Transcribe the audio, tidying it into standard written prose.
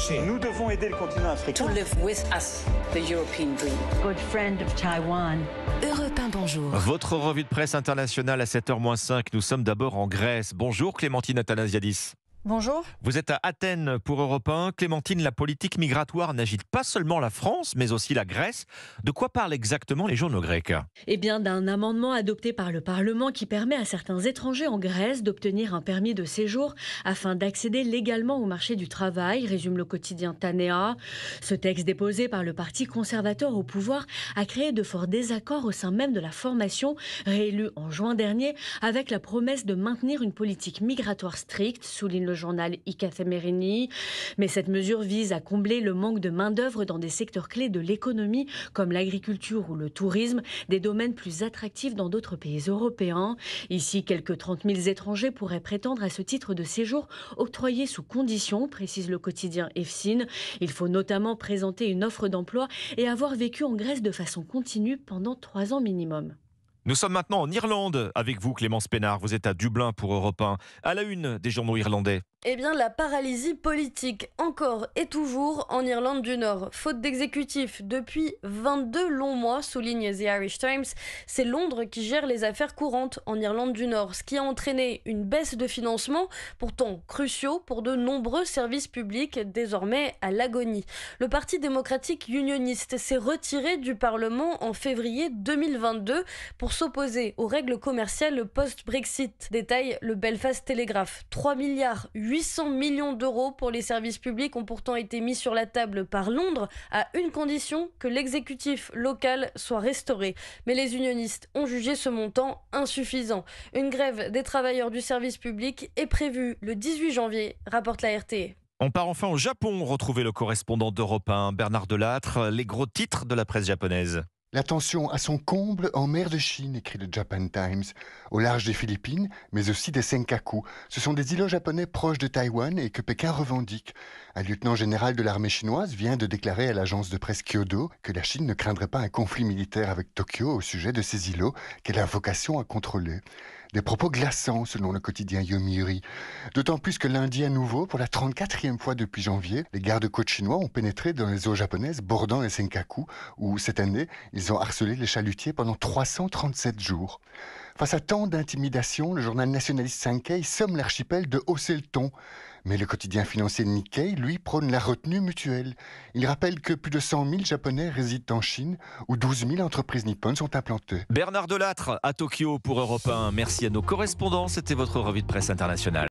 marché. Nous devons aider le continent africain. To live with us, the European dream. Good friend of Taiwan. Europe 1, bonjour. Votre revue de presse internationale à 7h-5. Nous sommes d'abord en Grèce. Bonjour Clémentine Athanasiadis. Bonjour. Vous êtes à Athènes pour Europe 1. Clémentine, la politique migratoire n'agite pas seulement la France, mais aussi la Grèce. De quoi parlent exactement les journaux grecs ? Eh bien, d'un amendement adopté par le Parlement qui permet à certains étrangers en Grèce d'obtenir un permis de séjour afin d'accéder légalement au marché du travail, résume le quotidien Tanea. Ce texte déposé par le parti conservateur au pouvoir a créé de forts désaccords au sein même de la formation, réélue en juin dernier, avec la promesse de maintenir une politique migratoire stricte, souligne le journal Ikathemerini. Mais cette mesure vise à combler le manque de main-d'œuvre dans des secteurs clés de l'économie comme l'agriculture ou le tourisme, des domaines plus attractifs dans d'autres pays européens. Ici, quelques 30 000 étrangers pourraient prétendre à ce titre de séjour octroyé sous conditions, précise le quotidien EFSIN. Il faut notamment présenter une offre d'emploi et avoir vécu en Grèce de façon continue pendant 3 ans minimum. Nous sommes maintenant en Irlande avec vous Clémence Pénard. Vous êtes à Dublin pour Europe 1. À la une des journaux irlandais. Eh bien, la paralysie politique, encore et toujours en Irlande du Nord. Faute d'exécutif depuis 22 longs mois, souligne The Irish Times, c'est Londres qui gère les affaires courantes en Irlande du Nord, ce qui a entraîné une baisse de financement, pourtant cruciaux pour de nombreux services publics, désormais à l'agonie. Le Parti démocratique unioniste s'est retiré du Parlement en février 2022 pour s'opposer aux règles commerciales post-Brexit. Détaille le Belfast Telegraph. 3,8 milliards d'euros pour les services publics ont pourtant été mis sur la table par Londres à une condition, que l'exécutif local soit restauré. Mais les unionistes ont jugé ce montant insuffisant. Une grève des travailleurs du service public est prévue le 18 janvier, rapporte la RTE. On part enfin au Japon, retrouver le correspondant d'Europe 1, Bernard Delattre, les gros titres de la presse japonaise. La tension à son comble en mer de Chine, écrit le Japan Times, au large des Philippines, mais aussi des Senkaku. Ce sont des îlots japonais proches de Taïwan et que Pékin revendique. Un lieutenant général de l'armée chinoise vient de déclarer à l'agence de presse Kyodo que la Chine ne craindrait pas un conflit militaire avec Tokyo au sujet de ces îlots qu'elle a vocation à contrôler. Des propos glaçants selon le quotidien Yomiuri. D'autant plus que lundi à nouveau, pour la 34e fois depuis janvier, les gardes-côtes chinois ont pénétré dans les eaux japonaises bordant les Senkaku, où cette année, ils ont harcelé les chalutiers pendant 337 jours. Face à tant d'intimidation, le journal nationaliste Sankei somme l'archipel de hausser le ton. Mais le quotidien financier Nikkei, lui, prône la retenue mutuelle. Il rappelle que plus de 100 000 Japonais résident en Chine, où 12 000 entreprises nippones sont implantées. Bernard Delattre à Tokyo pour Europe 1. Merci à nos correspondants. C'était votre revue de presse internationale.